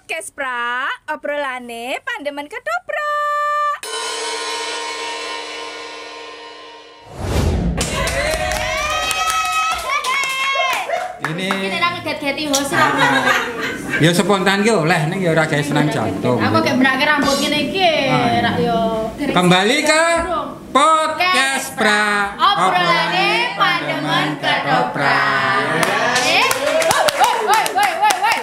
Podcast Pra, obrolane pandemen ketoprak. Ini nang ngeget-geti host ya spontan ki oleh ning ya ora gawe senang jantung. Aku kayak benake rambut ngene iki, rak yo. Kembali ke Podcast Pra, obrolane pandemen ketoprak. Woi.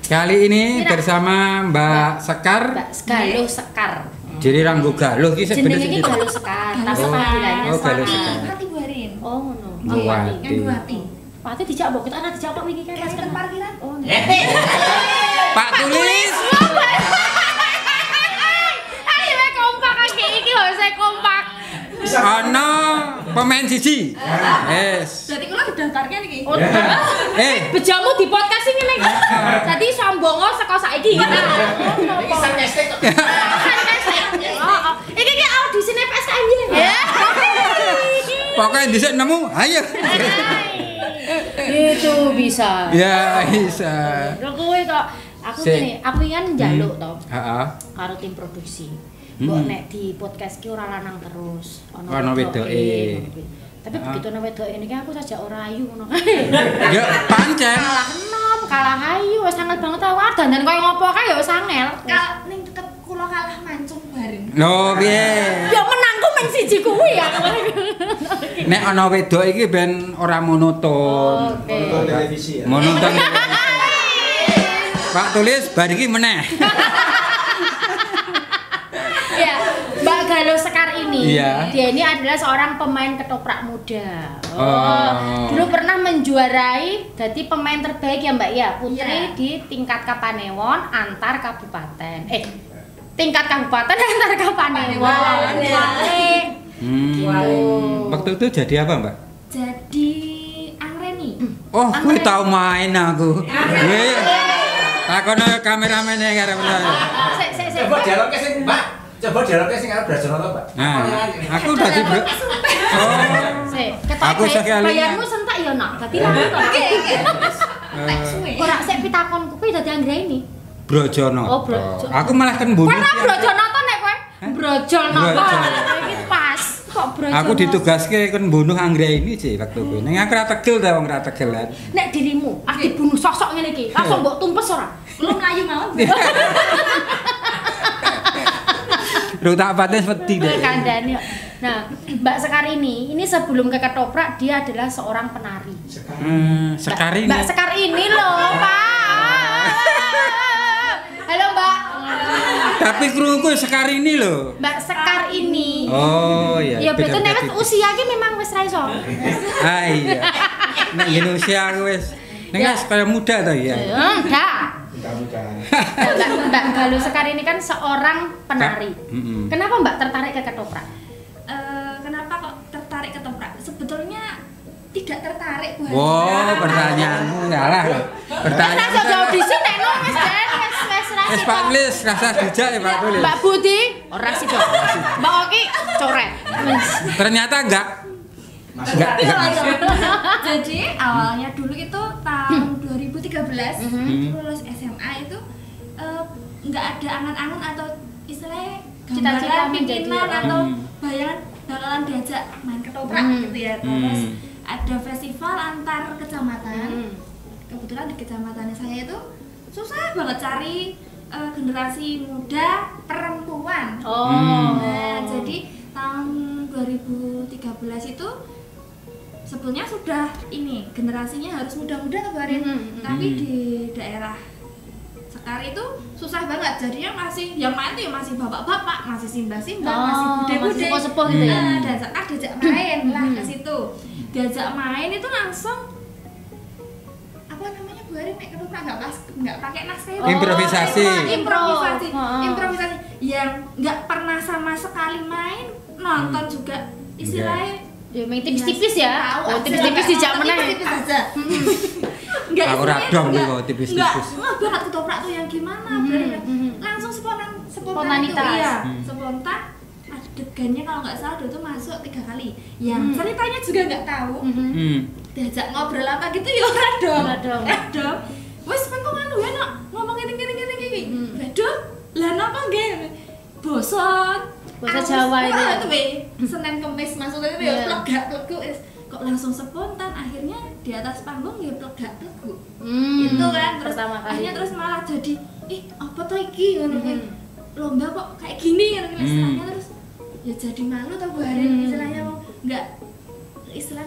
Kali ini bersama Mbak Sekar. Mbak Galuh Sekar. Jadi ranggo galuh ki jenenge iki Galuh Sekar, tapi panggilannya Galuh Sekar. Hati Buarin. Oh ngono. Buati. Pati dijak mbok kita ana dijak kok wingi kan Kan parkiran. Oh. Pak Tulis. Ayo kompak iki harus kompak. Ana pemain siji. Yes. Berarti kula didaftarke iki. Bejamu di podcast ini nih. Jadi sombongo saka saiki. Iki sang nestek kok. Iki audisine PSKM ya. Pokoknya dhisik nemu, ayo. Itu bisa. Ya, bisa. Lho kowe kok aku ngene, aku kan njaluk to. Heeh. Karo tim produksi. Mbok nek di podcast ki ora lanang terus, Ono wedoke. Tapi begitu ana wedoke niki aku saja ora ayu ngono. Ya pancen. Kalah enom, kalah ayu, wis angel banget awak dandan koyo ngopo kae ya wis angel. Ning tetep kula kalah mancung Buarin. Lho piye? Ya menangku men siji kuwi ya. Nek ana wedok iki ben ora monoton. Oke. Televisi ya. Monoton. Pak Tulis bar iki meneh. Ya, Mbak Galuh Sekar ini, Iya. dia ini adalah seorang pemain ketoprak muda. Oh. Dulu pernah menjuarai jadi pemain terbaik ya Mbak ya, putri Iya. di tingkat Kapanewon antar kabupaten. Tingkat kabupaten antar Kapanewon. Iya. Gitu. Waktu itu jadi apa, Mbak? Jadi Angreni. Oh, kuwi tau main aku. Nggih. Takono kameramennya karo bener. Sik. Coba dialognya sing, Mbak. Coba dialognya sing arep Brajono to, Mbak. Nah, aku dadi Oh. Sik, Aku sekali- bayarmu sentak ya nak. Dadi lama to. Ora sik pitakonku kuwi dadi Anggreni. Brojono. Oh, Brojono. Aku malah kan bunuh. Pernah Brojonoto nek kowe? Brojonoto. Brojono. Iki pas kok Brojonoto. Aku ditugaske kon bunuh Anggreni sih waktu kuwi. Ning aku ora tegel ta wong ora tegelan. Nek dirimu dibunuh sosok ngene iki, langsung mbok tumpes ora? Kula mlayu mawon. Lho tak pates wedi deh. Kandhane. Nah, Mbak Sekar ini sebelum ke ketoprak dia adalah seorang penari. Sekari. Mbak Sekar ini loh, Pak. Halo, Mbak. Tapi kruku Sekari ini loh. Mbak Sekar ini. Oh iya. Ya betul nek beda-beda. usia ki memang wis ra iso. Ah iya. Nek Indonesia aku wis ning Ya. kaya muda ta ya. Enggak. Mudah-mudahan. Mbak Galuh Sekar ini kan seorang penari. Mm-mm. Kenapa Mbak tertarik ke ketoprak? Kenapa kok tertarik ketoprak? Sebetulnya tidak tertarik Buarin. Wow, pertanyaanmu ngalah loh. Rasa Pertanyaan. jauh di sini no wis rasi. Wis Pak Tulis, rasa dijak ya Pak Tulis. Mbak Budi, ora sih dong. Mbak Oki coret. Ternyata enggak. Enggak. Jadi awalnya dulu itu tahun 2013 lulus SMA itu nggak ada angan-angan atau istilahnya Cita-cita gambaran menjadi pimpinan orang. atau bayangan bakalan diajak main ketoprak gitu ya. Terus ada festival antar kecamatan. Kebetulan di kecamatan saya itu susah banget cari generasi muda perempuan. Oh. Nah, jadi tahun 2013 itu sebetulnya sudah ini generasinya harus muda-muda Buarin. Tapi di daerah Sekar itu susah banget. Jadinya masih yang main tuh masih bapak-bapak, masih simbah-simbah, masih bude-bude. Masih sepuh-sepuh gitu ya. Dan Sekar diajak main lah ke situ. Diajak main itu langsung apa namanya Buarin nek ketoprak enggak pakai naskah. Improvisasi. Improvisasi yang nggak pernah sama sekali main, nonton juga istilahnya Ya main tipis-tipis ya. tahu Oh, aja, tipis-tipis nggak dijak nonton, meneh. tipis-tipis aja. Enggak Aku radong kok tipis-tipis. Enggak banget ketoprak tuh yang gimana, langsung spontan Spontanitas. itu, iya, spontan. Adegannya kalau nggak salah dia tuh masuk 3 kali. Yang ceritanya juga nggak tahu. Diajak ngobrol apa gitu ya ora dong. Ora dong. Dong. wis pengko anu ya nak ngomong ngene iki. Waduh, lah napa nggih? Basa Jawa itu. Itu we. Senin Kamis maksudnya itu ya plegak-plegu kok langsung spontan akhirnya di atas panggung ya plegak-plegu. Itu kan terus akhirnya terus malah jadi apa to iki ngono kan. Lomba kok kayak gini kan istilahnya terus ya jadi malu tau Bu Harin istilahnya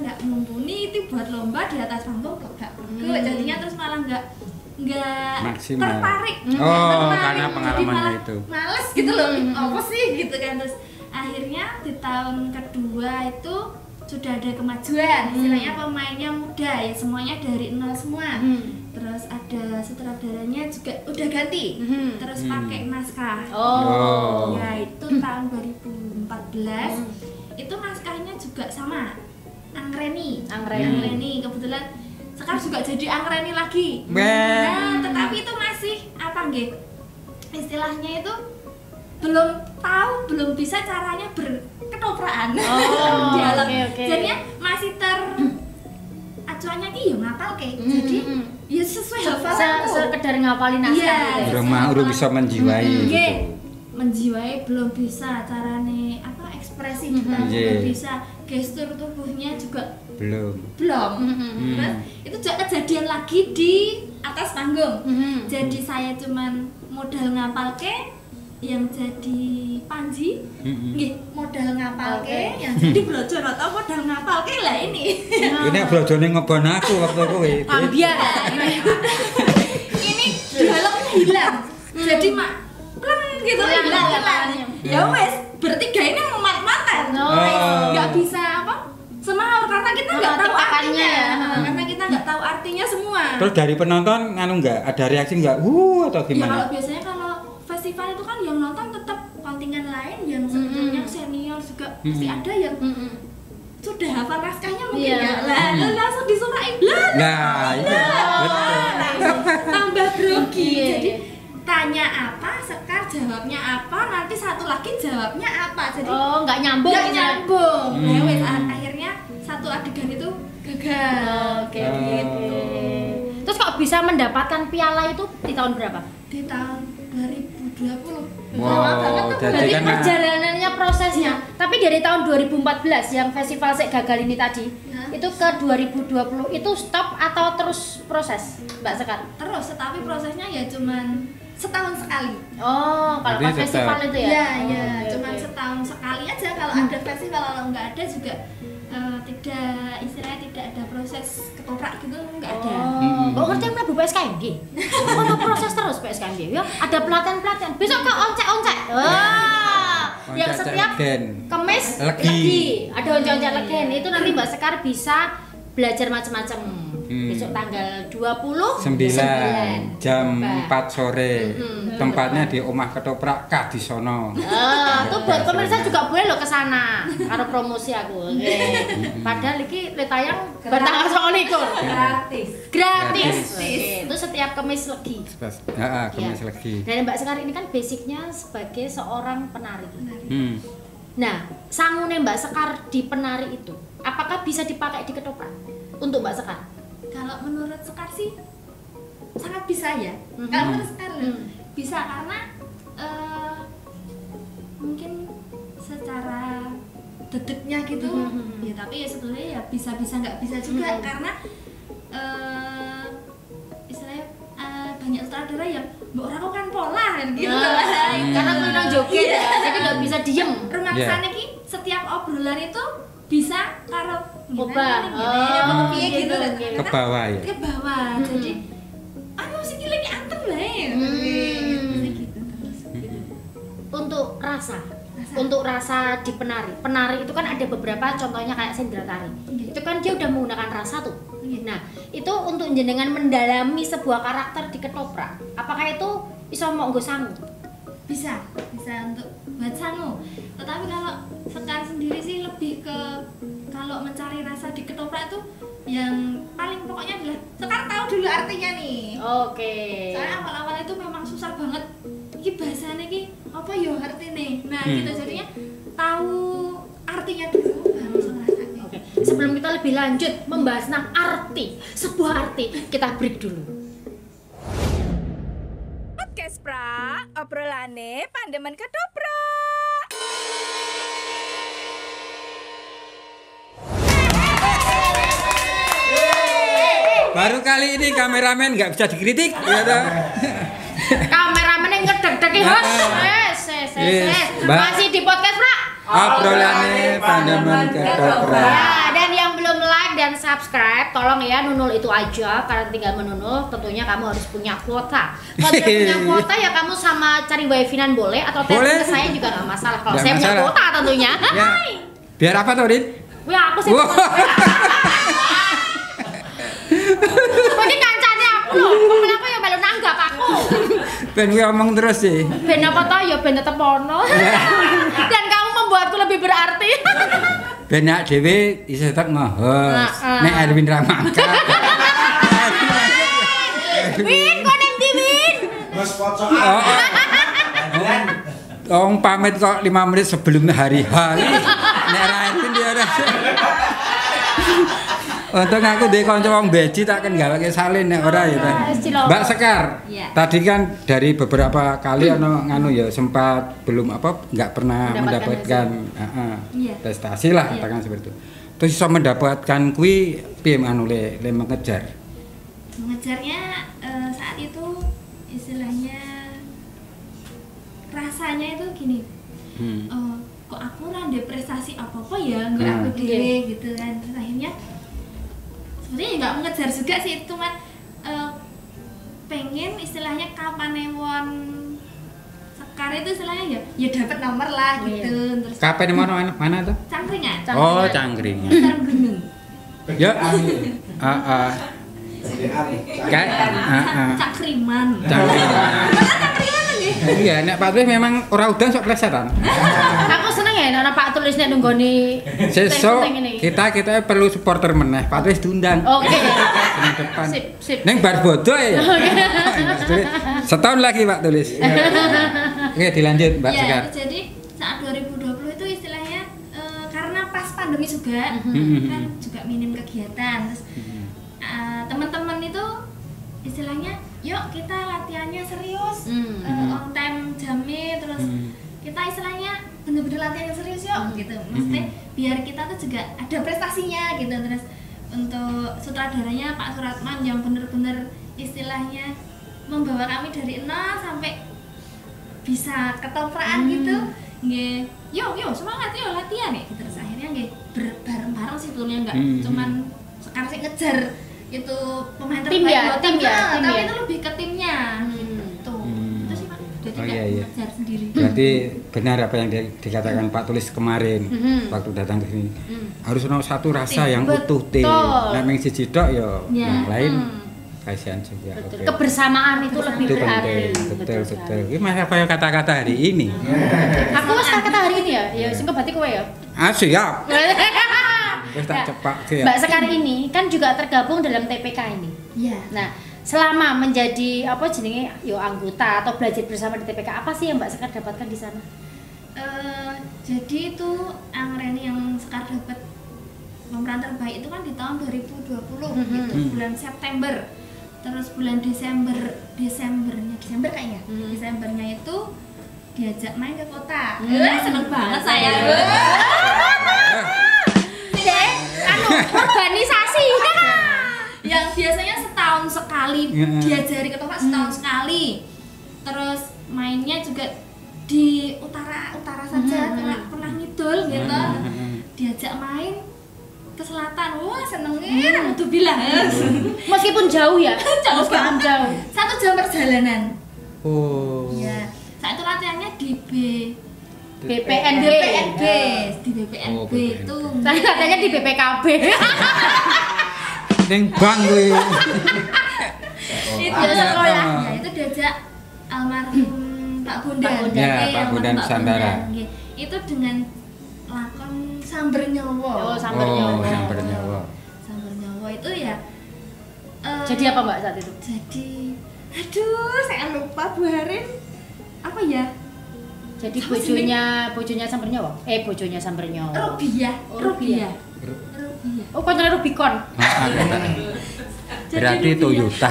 nggak mumpuni itu buat lomba di atas panggung plegak-plegu. Jadinya terus malah nggak tertarik. Karena pengalamannya itu. Males gitu loh. Apa sih gitu kan terus akhirnya di tahun kedua itu sudah ada kemajuan. Istilahnya pemainnya muda ya semuanya dari nol semua. Terus ada sutradaranya juga udah ganti. Terus pakai naskah. Ya itu tahun 2014. Itu naskahnya juga sama. Anggreni kebetulan Sekar juga jadi Anggreni lagi. Nah, tetapi itu masih apa nggih? Istilahnya itu belum bisa caranya berketopraan. Dialog. Jadinya masih acuannya ki yo ngapal ke. Jadi ya sesuai hafalanku. Sekedar ngapalin naskah. Belum bisa menjiwai gitu. Menjiwai belum bisa carane apa ekspresi juga belum bisa, gestur tubuhnya juga belum. Terus itu juga kejadian lagi di atas panggung. Jadi saya cuman modal ngapalke, yang jadi Panji, modal ngapalke, yang jadi Brojonata modal ngapalke lah ini. Ini Brojone ngebon aku waktu kuwi. Ambiar. Ini dialognya hilang. Jadi gitu hilang. Ya wes, bertiga ini mat-matan. Nggak bisa apa? Semaur karena kita nggak tahu artinya. Karena kita nggak tahu artinya semua. Terus dari penonton nggak ada reaksi nggak? Atau gimana? Ya kalau biasanya kalau festival itu kan yang nonton tetap kontingen lain yang sebetulnya senior juga pasti ada yang sudah hafal naskahnya mungkin ya. Lah langsung disurain. Lah. Tambah grogi. Jadi tanya apa, Sekar jawabnya apa, nanti satu lagi jawabnya apa. Jadi nggak nyambung. Ya wes akhirnya satu adegan itu gagal. Kayak gitu. Terus kok bisa mendapatkan piala itu di tahun berapa? Di tahun 2020. Jadi kan perjalanannya prosesnya. Tapi dari tahun 2014 yang festival Sek Gagal ini tadi, itu ke 2020 itu stop atau terus proses, Mbak Sekar? Terus, tetapi prosesnya ya cuman setahun sekali. Kalau pas festival itu ya? Iya, cuman setahun sekali aja. Kalau ada festival, kalau nggak ada juga tidak ada proses ketoprak gitu, nggak ada. Kok ngerti yang mlebu PSKMG? Ono proses terus PSKMG ya? Ada pelatihan. Besok kok oncek-oncek. Yang setiap Kamis legi. Ada oncek-oncek legen. Itu nanti Mbak Sekar bisa belajar macam-macam. Besok tanggal 29 jam 4 sore. Tempatnya di Omah Ketoprak Kadisono. Tuh buat pemirsa juga boleh lo kesana karo promosi aku. Padahal iki tayang bertanggal 29. Gratis. Itu setiap Kamis legi. Kamis legi. Dan Mbak Sekar ini kan basicnya sebagai seorang penari. Nah, sangune Mbak Sekar di penari itu, apakah bisa dipakai di ketoprak untuk Mbak Sekar? Kalau menurut Sekar sih sangat bisa ya. Kalau menurut Sekar bisa karena mungkin secara dedeknya gitu ya, tapi ya sebetulnya ya bisa nggak bisa juga karena istilahnya banyak sutradara yang mbok ora kok kan pola kan gitu karena kurang joget ya, jadi nggak bisa diem. Rumangsane ki setiap obrolan itu bisa karo ubah gitu ke bawah ya. Ke bawah. Jadi musik lagi anteng bae. Untuk rasa di penari itu kan ada beberapa contohnya kayak Sendra Tari. Itu kan dia udah menggunakan rasa tuh. Nah, itu untuk jenengan mendalami sebuah karakter di ketoprak, apakah itu iso mau nggo sangu? Bisa untuk buat sangu. Tetapi kalau Sekar sendiri sih lebih ke kalau mencari rasa di ketoprak itu yang paling pokoknya adalah Sekar tahu dulu artinya nih. Oke. Soalnya awal-awal itu memang susah banget. Iki bahasanya iki apa yo artine. Nah, kita jadinya tahu artinya dulu baru ngerasain. Oke. Sebelum kita lebih lanjut membahas tentang sebuah arti, kita break dulu. podcast pra, obrolane pandemen ketoprak. Baru kali ini kameramen nggak bisa dikritik, ya toh? Kameramen yang ngedek-deki host. Masih di podcast pra. Obrolane pandemen ketoprak. Ya, dan yang belum like dan subscribe, tolong ya nunul itu aja. Karena tinggal menunul, tentunya kamu harus punya kuota. Kalau tidak punya kuota ya kamu sama cari wifi-an boleh atau telepon ke saya juga nggak masalah. Kalau Nggak saya punya masalah. kuota tentunya. Ya. Biar apa tuh, Rin? Ya aku sih. Ini kancane aku loh. Kenapa ya melu nanggap aku? Ben gue omong terus sih. Ben apa toh ya ben tetep ono. Dan kamu membuatku lebih berarti. Ben nak dhewe iso tetep nge-host. Nek Erwin Ramangka. Win, kok nang ndi Win? Mas pocok. Tong pamit kok 5 menit sebelum hari H. Nek ra Erwin dia ora. Untung aku ndek kanca wong beji tak kan gawake salin nek ora ya ta. Mbak Sekar. Iya. Tadi kan dari beberapa kali ono nganu ya sempat belum apa enggak pernah mendapatkan Iya. prestasi lah katakan seperti itu. Terus iso mendapatkan kuwi piye anu le mengejar. Mengejarnya saat itu istilahnya rasanya itu gini. Kok aku ora ndek prestasi apa-apa ya, enggak aku dhewe gitu kan. Terus akhirnya sebenarnya nggak mengejar juga sih, itu kan pengen istilahnya kapan ewon Sekar itu istilahnya ya dapat nomor lah gitu. Terus Kapan mana tuh? Cangkringan. Oh, Cangkringan. Ntar gunung. Ya. Kayak Cakriman. Cangkringan. Iya, nek Pak Tulis memang ora udan sok plesetan. Aku seneng ya nek Pak Tulis nek nunggoni. Sesuk kita perlu supporter meneh. Pak Tulis diundang. Oke. Di depan. Sip. Neng bar bodoh ya. Setahun lagi Pak Tulis. Oke, dilanjut Mbak Ya, Sekar. jadi saat 2020 itu istilahnya karena pas pandemi juga kan juga minim kegiatan. Terus teman-teman itu istilahnya yuk kita latihannya serius, on time jamnya, terus kita istilahnya bener-bener latihan yang serius yuk gitu. Maksudnya biar kita tuh juga ada prestasinya gitu. Terus untuk sutradaranya Pak Suratman yang bener-bener istilahnya membawa kami dari nol sampai bisa ketopraan gitu. Nggih, yuk semangat yuk latihan ya gitu. Terus akhirnya nggih bareng-bareng sih sebetulnya enggak cuman sekarang sih ngejar itu pemain Tim terbaik ya, buat tim ya, tapi tim ya. itu lebih ke timnya gitu. Itu sih Pak. Jadi Oh, nggak iya. ngejar sendiri. Berarti benar apa yang dikatakan Pak Tulis kemarin waktu datang ke sini. Harus ono satu rasa Tim. yang utuh tim. Betul. Nek mung siji tok ya Ya. yang lain kasihan juga. Betul. Oke. Kebersamaan itu lebih Itu berarti. penting, betul. sekali. Ini mas apa yang kata-kata hari ini? Aku wis kata hari ini ya, ya sing kebati kowe ya. Ah siap. Wis tak cepak ya. Mbak Sekar ini kan juga tergabung dalam TPK ini. Iya. Nah, selama menjadi apa jenenge yo anggota atau belajar bersama di TPK, apa sih yang Mbak Sekar dapatkan di sana? Jadi itu Angreni yang sekarang dapat pemeran terbaik itu kan di tahun 2020 gitu, bulan September. Terus bulan Desember kayaknya. Desembernya itu diajak main ke kota. Seneng banget saya. Organisasi. Yang biasanya setahun sekali diajari ketoprak setahun sekali. Terus mainnya juga di utara saja, pernah ngidul gitu. Diajak main ke selatan, wah senengnya tuh bilang. Meskipun jauh ya. Jauh Meskipun banget. jauh. 1 jam perjalanan. Oh. Ya, saat itu latihannya di BPNB. Di BPNB Oh, itu. Saya katanya di BPKB. Ning bang kuwi. Itu sekolah. Ya, itu diajak almarhum Pak Bondan. Pak Bondan. Ya, Oke, Pak almarhum Bondan Nusantara. Nggih. Itu dengan lakon Samber Nyawa. Oh, Samber Oh, Nyawa. Samber Nyawa. Samber Nyawa itu ya Jadi apa Mbak saat itu? jadi aduh saya lupa Bu Harin apa ya, Jadi bojonya Samber Nyawa? Bojonya Samber Nyawa. Rubiah. Oh, Rubiah. Rubiah. Oh, kontennya Rubicon. Berarti Toyota.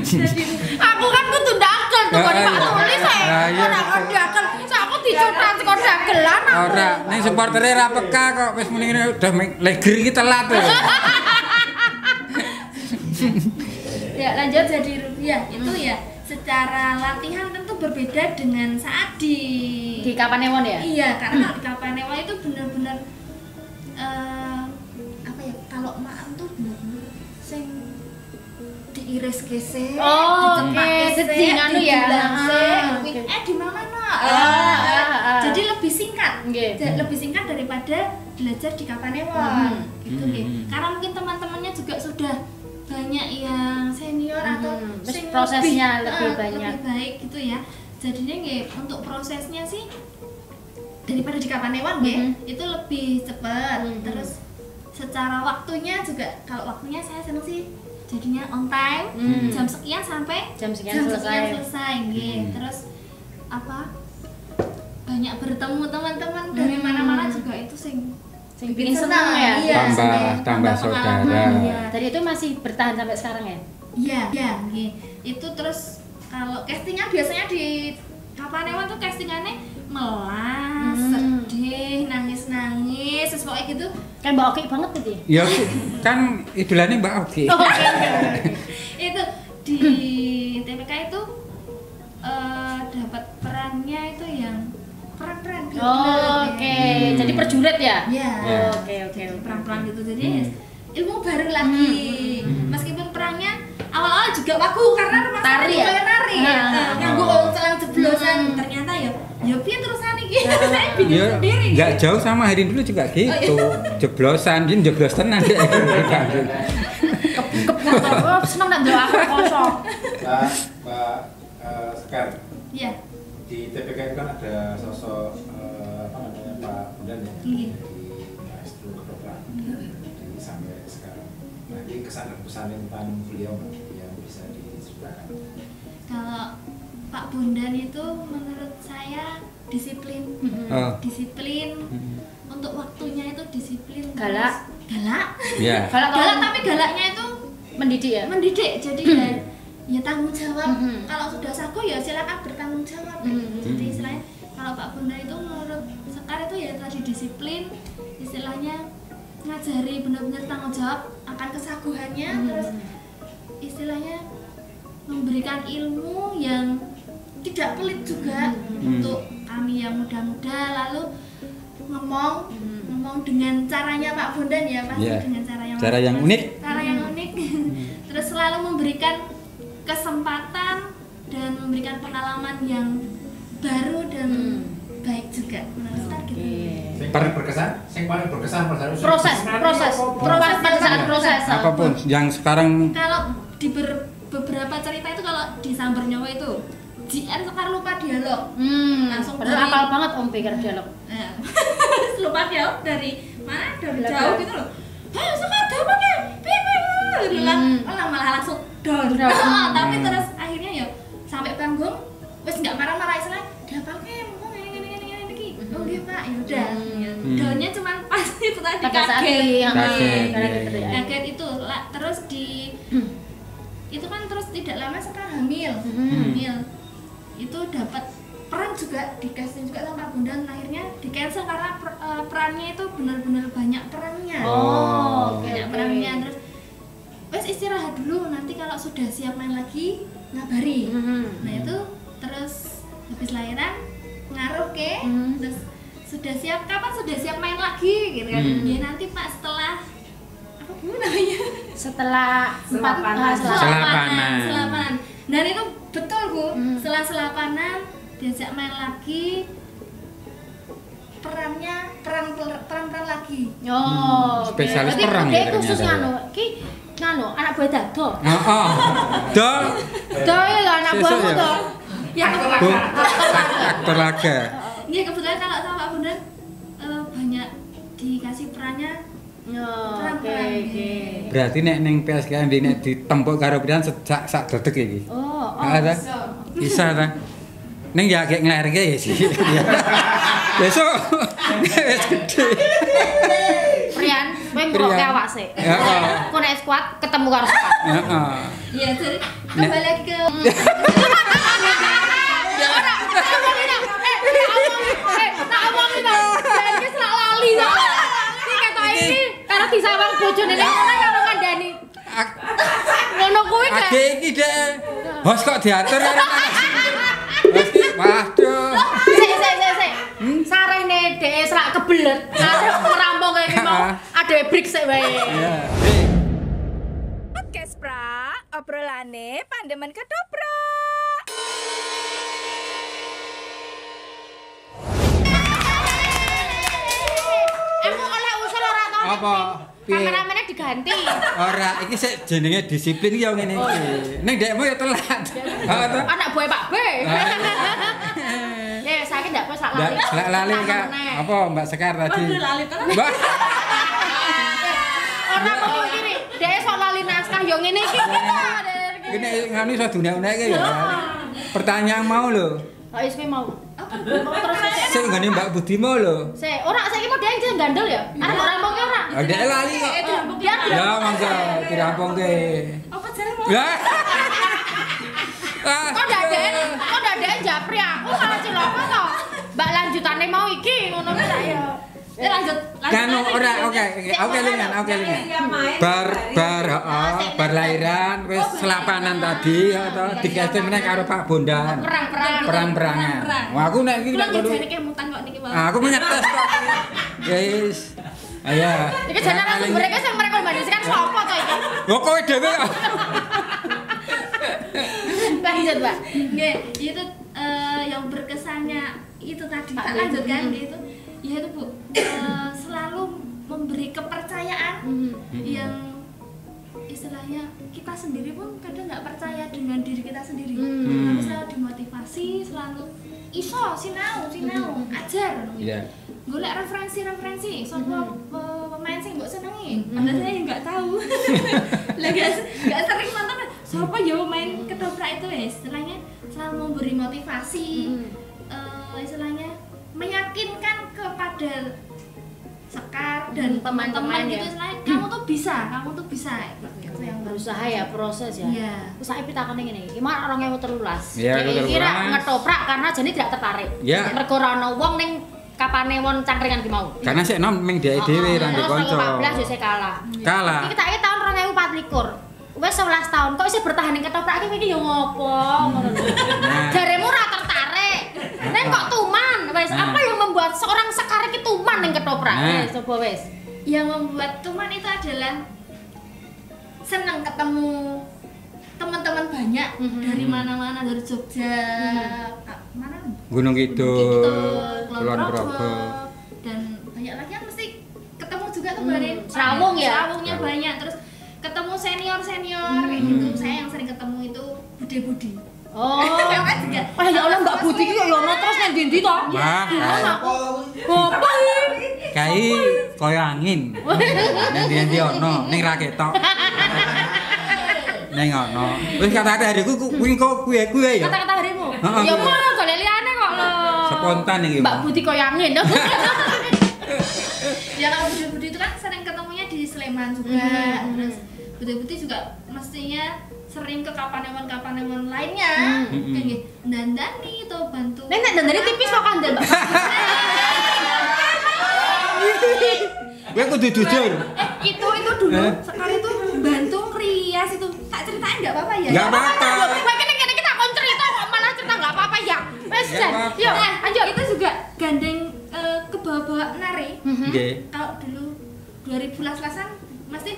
Jadi Aku kan kudu dakel tuh kok Pak Tulis ae. Ora kondakel. Sak dicutan kok dagelan. Ora, ning supportere ra peka kok wis muni ngene udah leger iki telat. Ya lanjut jadi rupiah itu ya secara latihan tentu berbeda dengan saat di Kapanewon ya? Iya, karena kalau di Kapanewon itu benar-benar apa ya? Kalau maam tuh benar-benar sing diiris gesek, Oke, jadi nganu ya. Di mana? Jadi lebih singkat. Lebih singkat daripada belajar di Kapanewon. Gitu nggih. Karena mungkin teman-temannya juga sudah banyak yang senior atau prosesnya lebih banyak, lebih baik gitu ya. Jadinya nggih untuk prosesnya sih daripada di Kapanewon nggih itu lebih cepat. Terus secara waktunya juga kalau waktunya saya seneng sih jadinya on time jam sekian sampai jam sekian selesai nggih. Terus apa banyak bertemu teman-teman dari mana-mana juga itu sing bikin senang ya. Iya, tambah saudara. Ya. Dari itu masih bertahan sampai sekarang ya? Iya, itu terus kalau castingnya biasanya di Kapanewon tuh castingannya melas, sedih, nangis, sesuatu gitu. Kan Mbak Oki banget tadi. Ya kan idolane Mbak Oki. Itu di TPK itu dapat perannya itu yang peran-peran gitu. Oke. Jadi perjurit ya? Iya. Oke. Peran-peran gitu jadi ilmu baru lagi. Meskipun perannya awal-awal juga wagu karena rumah Tari ya? nari. Nganggo celang jeblosan ternyata ya piye terusan iki. Saya bingung sendiri. Enggak jauh sama hari dulu juga gitu. Jeblosan, dia jeblos tenan dia. Seneng nak ndelok aku kosong. Mbak Sekar. Iya. Di TPK itu kan ada sosok apa namanya Pak Bondan ya. Iya. Di maestro kedokteran. Jadi sampai sekarang. Nah, ini kesan dan pesan tentang beliau yang bisa diceritakan. Kalau Pak Bondan itu menurut saya disiplin. Disiplin. Untuk waktunya itu disiplin. Galak. Iya. Galak tapi galaknya itu mendidik ya? Mendidik. Jadi ya tanggung jawab. Kalau sudah sago ya silakan bertanggung jawab. Jadi istilahnya kalau Pak Bondan itu menurut Sekar itu ya tadi disiplin, istilahnya ngajari benar-benar tanggung jawab akan kesaguhannya, terus istilahnya memberikan ilmu yang tidak pelit juga untuk kami yang muda-muda, lalu ngomong dengan caranya Pak Bondan ya pasti dengan cara yang unik. Cara yang unik. Terus selalu memberikan kesempatan dan memberikan pengalaman yang baru dan baik juga menurut saya gitu. Yang paling berkesan proses pada saat proses apapun yang sekarang kalau di beberapa cerita itu kalau di Sambar Nyawa itu JR Sekar lupa dialog langsung padahal apal banget Om pikir dialog lupa dialog dari mana dari jauh gitu loh. Ayo Sekar gampangnya malah langsung down. Tapi terus akhirnya ya sampai panggung wes nggak marah-marah istilah gampangnya oh iya Pak, yaudah daunnya cuma pas itu tadi kaget itu terus itu kan terus tidak lama sekarang hamil itu dapat peran juga di casting juga sama Pak Bondan, akhirnya di cancel karena perannya itu benar-benar banyak perannya banyak perannya. Terus wes istirahat dulu, nanti kalau sudah siap main lagi ngabari. Nah itu terus habis lahiran ngaruh ke terus sudah siap, kapan sudah siap main lagi gitu kan. Ya nanti Pak setelah apa Bu namanya? Setelah selapanan. Dan itu betul Bu, setelah selapanan diajak main lagi, peran lagi. Spesialis perang ya ternyata. Khusus nganu anak buah Dado. Do ya anak buahmu to. Ya aktor laga. Iya kebetulan kalau sama Pak Bondan banyak dikasih perannya. Berarti nek ning PSKMB nek ditempuk karo piran sejak sak detik iki. Bisa ta? Ning ya gek nglerke ya sih. Besok wis gede. Prian, kowe ngrokke awak sik. Heeh. Kok nek squad ketemu karo squad. Heeh. Iya, jadi kembali lagi ke Tak omongin to. Iki selak lali to. Iki ketok iki karo disawang bojone nek ngono karo kandhani. Ngono kuwi gak. Ade iki dek. Bos kok diatur karo Bos iki waduh. Sik. Sarene dhek serak kebelet. Arep ngerampung kaya iki mau. Adewe break sik wae. Iya. Podcast pra, obrolane pandemen ketoprak. Aku oleh usul ora to. Apa? Piye? Kameramennya diganti. Ora, iki sik jenenge disiplin ya ngene iki. Ning dekmu ya telat. Heeh to. Anak buah Pak B. Ya, saya ndak apa sak lali. Ndak lali Kak. Apa Mbak Sekar tadi? Lali tenan. Mbak. Ora mau iki. Dhek sok lali naskah yo ngene iki. Kene ngene iso dunia-dunia iki ya. Pertanyaan mau lho. Kok wis mau. Terus Sik ngene Mbak Budi mau lho. sik, ora saiki mau dhek jeneng gandel ya. Arep ora mau ki ora. Oh, Dek lali kok. Biar Ya mangga dirampungke. Apa jare mau? Lah. kok ndak dhek japri aku malah cilaka to. Mbak lanjutane mau iki ngono ki tak ya. Lanjut. Kan ora oke lingan. Bar lahiran wis selapanan tadi atau dikasih meneh karo Pak Bondan. Perang-perangan. Wah aku nek iki nek Kulo jare kemutan kok niki wae. aku menyetes kok. Guys. Ayo. Iki jane narasumber iki sing merekomendasikan sapa to iki? Kok kowe dhewe kok. Lanjut, Mbak. Nggih, itu yang berkesannya itu tadi tak lanjutkan itu yaitu Bu selalu memberi kepercayaan yang istilahnya kita sendiri pun kadang nggak percaya dengan diri kita sendiri. Tapi selalu dimotivasi, selalu iso sinau ajar. Iya. Golek referensi sapa pemain sing mbok senengi. Padahal saya nggak tahu. Lah nggak sering nonton sapa ya pemain ketoprak itu ya istilahnya selalu memberi motivasi. Istilahnya meyakinkan kepada Sekar dan teman-teman ya. gitu istilahnya kamu tuh bisa itu yang Berusaha ya, proses ya. Iya. Terus saya pitakane ngene iki. Gimana 2013? Iya, Jadi kira 2013. ngetoprak karena jane tidak tertarik. Iya. Mergo ora ono wong ning kapane won cangkringan ki mau. Karena sik nom ming dhek dhewe ra ndek kanca. 2014 yo saya kalah. Kalah. Iki tak tahun 2024. Wes 11 tahun kok isih bertahan ning ketoprak iki yo ngopo ngono lho. Nah. Jaremu ora tertarik. Nek kok tuman wes Nah. apa yang membuat seorang Sekar iki tuman ning ketoprak? Nah. Wes coba wes. yang membuat tuman itu adalah senang ketemu teman-teman banyak dari mana-mana, dari Jogja, mana Gunung Kidul, Kulon Progo, Progo. dan banyak lagi yang mesti ketemu juga kemarin. Serawung ya? Serawungnya banyak, terus ketemu senior-senior kayak gitu. Saya yang sering ketemu itu Bude Budi. Oh. Kan juga. Wah ya Allah Mbak Budi ki yo ono terus nang ndi-ndi to? Wah, Apa iki? kai koyo angin. Ning ndi ono, ning ra ketok. Ning ono. Wis kata-kata hariku kuwi kok kuwi ya. Kata-kata harimu. Heeh. Ya mau golek liyane kok lho. Spontan iki. Mbak Budi koyo angin. Ya kalau Bude Budi itu kan sering ketemunya di Sleman juga. Terus Bude Budi juga mestinya sering ke kapanemon lainnya. Kayak gitu. Dandani itu bantu. Nek dandani tipis kok kandel Mbak. Kowe kudu jujur. Itu dulu sekali itu bantu rias itu. Tak ceritain enggak apa-apa ya? Enggak apa-apa. Kowe kene kita kon cerita kok malah cerita enggak apa-apa ya. Wes Nggak apa-apa. yuk lanjut. Itu juga gandeng ke bawah-bawah nari. Nggih. Kalau dulu 2011-an mesti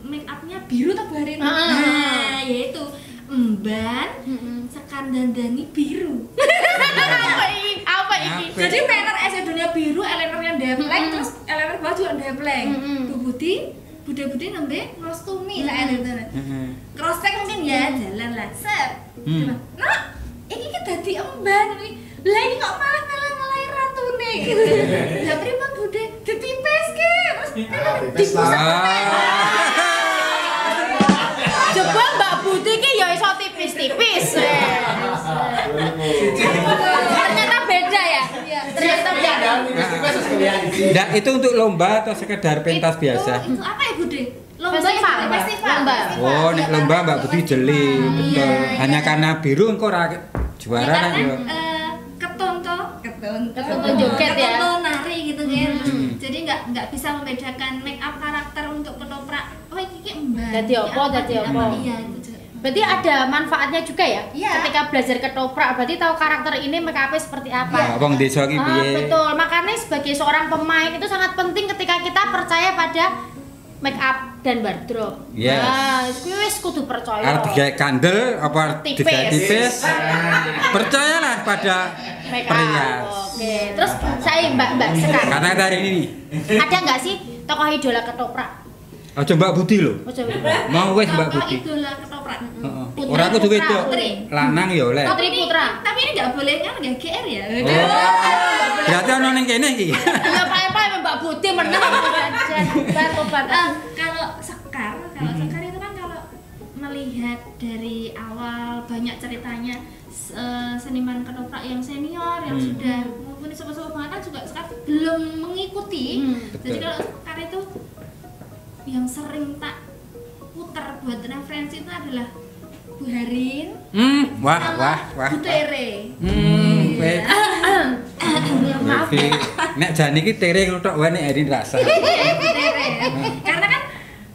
make upnya biru atau barin. Ah. Nah, yaitu emban, Sekar dandani biru. Apa iki? Apa iki? Apa? Jadi liner esnya dunia biru, eyelinernya dempleng, terus eyeliner bawah juga dempleng. Bu Budi, Bude nembe ngostumi saya gitu. Heeh. Cross check mungkin ya, jalan lah. Set. Nah, ini kita dadi emban ini. Lah ini kok malah ngelain ratune gitu. Lah pripun Bude? Ditipis ki. Terus Jebul Mbak Budi ki ya iso tipis-tipis. Ternyata beda ya. Ternyata beda. Nggak, itu untuk lomba atau sekedar pentas biasa? Itu apa ya Bude? Lomba Festival, ya, festival. lomba. Oh, nek lomba Mbak Budi jeli, betul. Iya. Hanya karena biru engko ora juara Ya, kan karena yo. Ketuntun joget ya. ketuntun nari gitu kan. Jadi nggak bisa membedakan make up karakter untuk ketoprak. Oh iki mbak. Dadi apa, dadi apa. Iya itu juga. Berarti ada manfaatnya juga ya? Iya. Ketika belajar ketoprak, berarti tahu karakter ini make up-nya seperti apa. Ya, wong desa iki piye? Betul. Makanya sebagai seorang pemain itu sangat penting ketika kita percaya pada make up dan wardrobe. Yes. Nah, kuwi wis kudu percaya. Arep digawe kandel apa Tipis. digawe tipis? Percayalah pada Make up. perias. Oke. Terus saya Mbak Sekar. Karena hari ini Ada nggak sih tokoh idola ketoprak? aja Mbak Budi lho. Oh, coba. Mau wis Mbak Tokoh Budi. idola ketoprak. Heeh. Putri Ora kudu Putra, wedok. Putri. Lanang ya oleh. Putri Putra. Tapi ini nggak boleh kan nggak GR ya. Berarti ono ning kene iki. Ya Pak Mbak Budi menang jajan. Tobat. Kalau Sekar itu kan kalau melihat dari awal banyak ceritanya seniman ketoprak yang senior yang sudah mumpuni sepuh-sepuh banget kan juga Sekar belum mengikuti. Jadi kalau Sekar itu yang sering tak putar buat referensi itu adalah Bu Harin, Wah. Bu Tere. Kowe. Maaf. Oke. Nek jane iki tere kluthuk wae nek Erin rasa. Bu Tere. Karena kan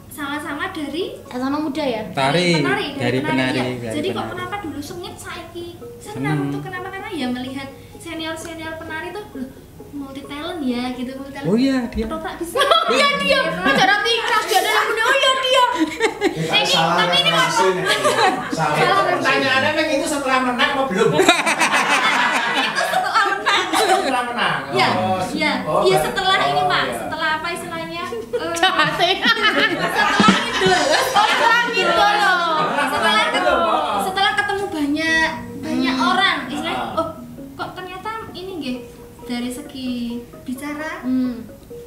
sama-sama dari Sama muda ya? Tari, dari penari. dari Jadi kok penari. kenapa dulu sengit saiki senang tuh kenapa karena ya melihat senior penari tuh loh, multi talent ya gitu multi talent. Oh iya, dia. Ketoprak bisa. Oh iya dia, bicara tingkah dia adalah muda. Oh iya dia. Tapi ini ngomong Salah pertanyaannya memang itu setelah menang apa belum? Setelah menang. ya, Oh, setelah ini Pak, iya. setelah apa istilahnya? Jahatnya. Setelah itu. Setelah itu loh. Setelah ketemu banyak orang, istilahnya oh kok ternyata ini nggih dari segi bicara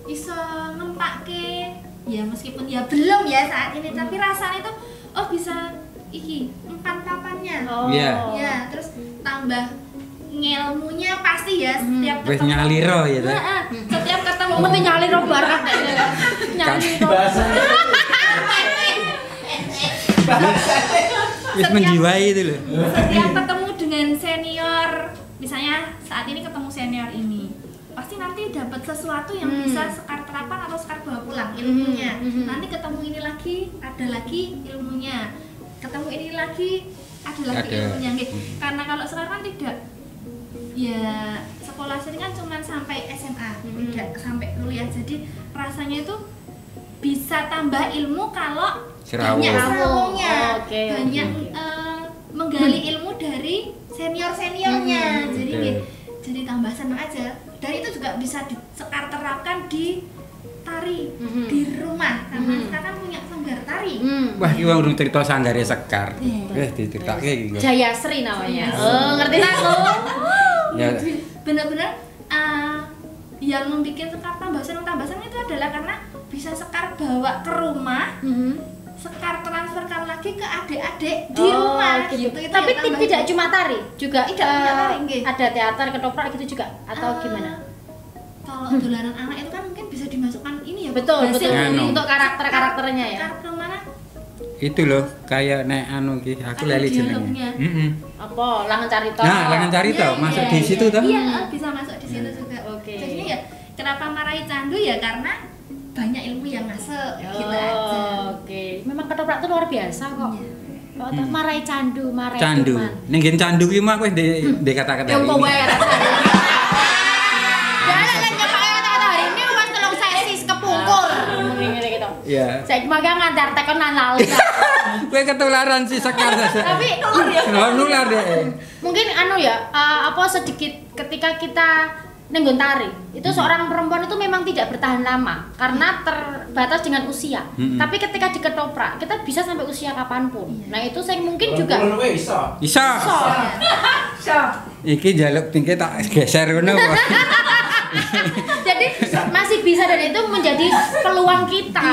iso ngempake ya meskipun ya belum ya saat ini tapi rasanya itu oh bisa iki empan papannya Oh. Iya. ya terus tambah ngelmunya pasti ya setiap Wis nyaliro ya ta. Heeh, setiap ketemu Mesti nyali ro barang. Nyali ro. Wis menjiwai itu lho. setiap ketemu dengan senior misalnya saat ini ketemu senior ini pasti nanti dapat sesuatu yang bisa Sekar terapkan atau Sekar bawa pulang ilmunya nanti ketemu ini lagi ada lagi ilmunya ketemu ini lagi ada lagi Ada. ilmunya karena kalau sekarang kan tidak ya sekolah sini kan cuma sampai SMA tidak sampai kuliah jadi rasanya itu bisa tambah ilmu kalau Serawung. banyak serawungnya Oke, banyak oke. menggali ilmu dari seniornya jadi Betul. jadi tambah senang aja dan itu juga bisa Sekar terapkan di tari di rumah karena sekarang punya sanggar tari Wah, iki wong urung cerita sanggare Sekar. Iya. Wis diceritake iki. Jayasri namanya. Oh, ngerti tak lu? Ya. benar-benar yang membuat Sekar tambah senang itu adalah karena bisa Sekar bawa ke rumah Sekar transferkan lagi ke adik-adik di Oh, rumah gitu. Itu Tapi yang tambah tidak cuma tari, juga Tidak cuma tari, nggih. ada teater ketoprak gitu juga atau gimana? kalau dolanan anak itu kan mungkin bisa dimasukkan ini ya Betul, hasil betul. dari Untuk karakter-karakternya ya. karakter mana Itu loh, kayak nek anu iki, aku Ada lali dialognya. jenenge. Apa? Langan Carita. Nah, Langan Carita Iya, masuk iya, di situ toh. iya bisa masuk di situ juga Oke. jadinya ya kenapa marahi candu ya karena banyak ilmu yang masuk gitu aja Oke. Memang ketoprak itu luar biasa kok. Kok tak marai candu, marai Candu. cuman. Ning nggen candu ki mah wis di kata-kata Yang kowe ini. Jangan lagi pakai kata-kata hari ini wis telung sesi kepungkur. Ngene gitu. Iya. Saya maga ngantar tekenan lalu. Kowe ketularan si Sekar saja. Tapi nular deh. mungkin anu ya apa sedikit ketika kita nenggon tari itu seorang perempuan itu memang tidak bertahan lama karena terbatas dengan usia tapi ketika di ketoprak kita bisa sampai usia kapanpun nah itu saya mungkin juga Bisa. Bisa. Iki jaluk tingke tak geser ngono kok. jadi masih bisa dan itu menjadi peluang kita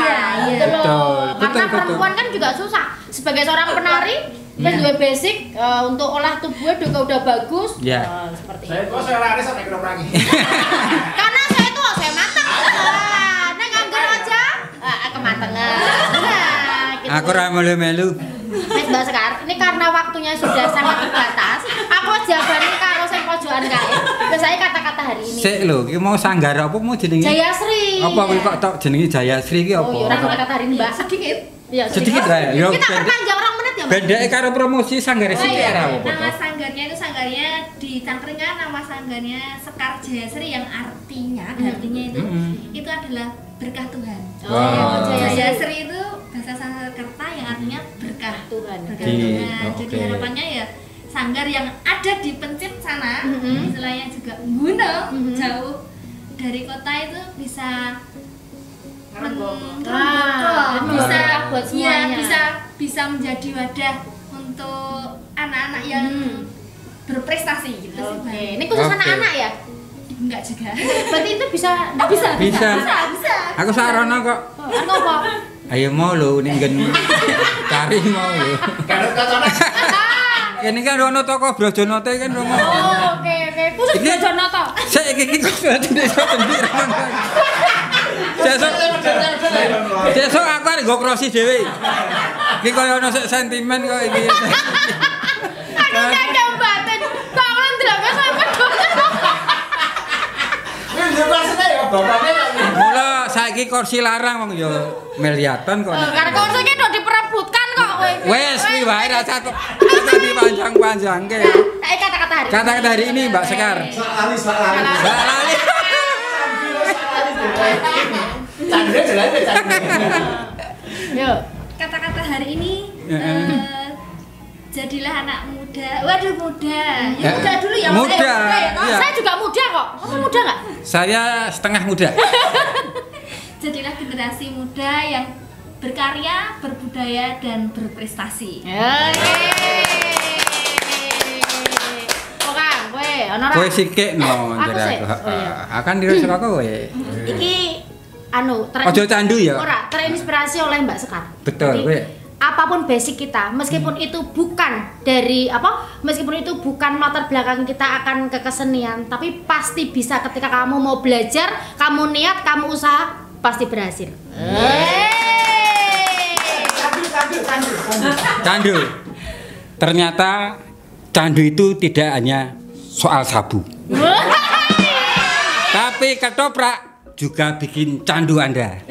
gitu loh. Betul, Karena betul. perempuan kan juga susah sebagai seorang penari kan juga basic untuk olah tubuhnya juga udah bagus. Ya. Seperti Saya itu. kok saya lari sampai ketoprak ini. Karena saya tuh saya mateng. Nah, nganggur aja kematangan. Nah, gitu. Aku ra melu-melu. Mas Mbak Sekar, ini karena waktunya sudah sangat terbatas. Aku jawabane karo sing pojokan kae. Terus saya kata-kata hari ini. Sik lho, iki mau sanggar apa mau jenenge? Jayasri. Apa kowe kok tok jenenge Jayasri iki apa? Oh, iya, ora kata hari ini, Mbak. Sedikit. Iya, Sedikit lah. Yo. Kita perpanjang orang menit ya, Mbak. Bedake karo promosi sanggare sik ora apa. Nama sanggarnya itu sanggarnya di Cangkringan, nama sanggarnya Sekar Jayasri yang artinya itu adalah berkah Tuhan. Oh, Jayasri itu bahasa Sanskerta yang artinya berkah Tuhan. Berkah Tuhan. Jadi harapannya ya sanggar yang ada di Pencit sana, istilahnya juga gunung jauh dari kota itu bisa bisa buat semuanya. bisa menjadi wadah untuk anak-anak yang berprestasi gitu sih. Oke, ini khusus anak-anak ya? Enggak juga. Berarti itu bisa. Bisa. Aku sarono kok. Anu apa? Ayo mau lho ning nggen cari mau lho. Karena kacana. Ini kan ono toko Brojonoto kan romo. Oh, oke. Khusus Brojonoto. Sik iki kok dadi sendiri. Sesuk aku arep nggo krosi dhewe. Iki koyo ono sentimen kok iki. Aku nyadar batin. Kok ora ndelok sampe. Mula saiki kursi larang wong ya miliatan kok. Karena kursi iki udah diperebutkan kok kowe. Wes kuwi wae rasa dipanjang-panjangke. Kata-kata hari. Kata-kata hari ini Mbak Sekar. Mbak Lali. Yuk. Kata-kata hari ini jadilah anak muda. Waduh muda. Ya muda dulu ya. Muda. Ya. Saya juga muda kok. Kamu muda enggak? Saya setengah muda. Jadilah generasi muda yang berkarya, berbudaya dan berprestasi. Kowe sikik no njare aku. Akan dirasa kowe. Iki anu Ojo candu ya. Ora, terinspirasi oleh Mbak Sekar. Betul, kowe. Apapun basic kita, meskipun itu bukan dari meskipun itu bukan latar belakang kita akan ke kesenian, tapi pasti bisa ketika kamu mau belajar, kamu niat, kamu usaha, pasti berhasil. Candu. Ternyata candu itu tidak hanya soal sabu. Tapi ketoprak juga bikin candu Anda.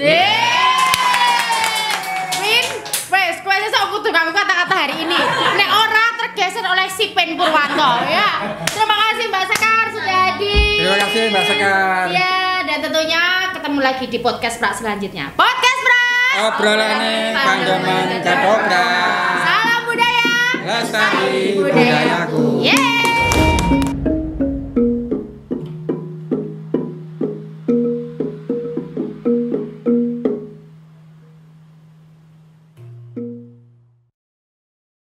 Kata-kata hari ini nek ora tergeser oleh si Pen Purwanto ya. Terima kasih Mbak Sekar sudah hadir. Terima kasih Mbak Sekar. Ya, dan tentunya ketemu lagi di podcast Prak selanjutnya. Podcast Prak. Obrolane Pandeman Ketoprak. Salam budaya. Lestari budayaku.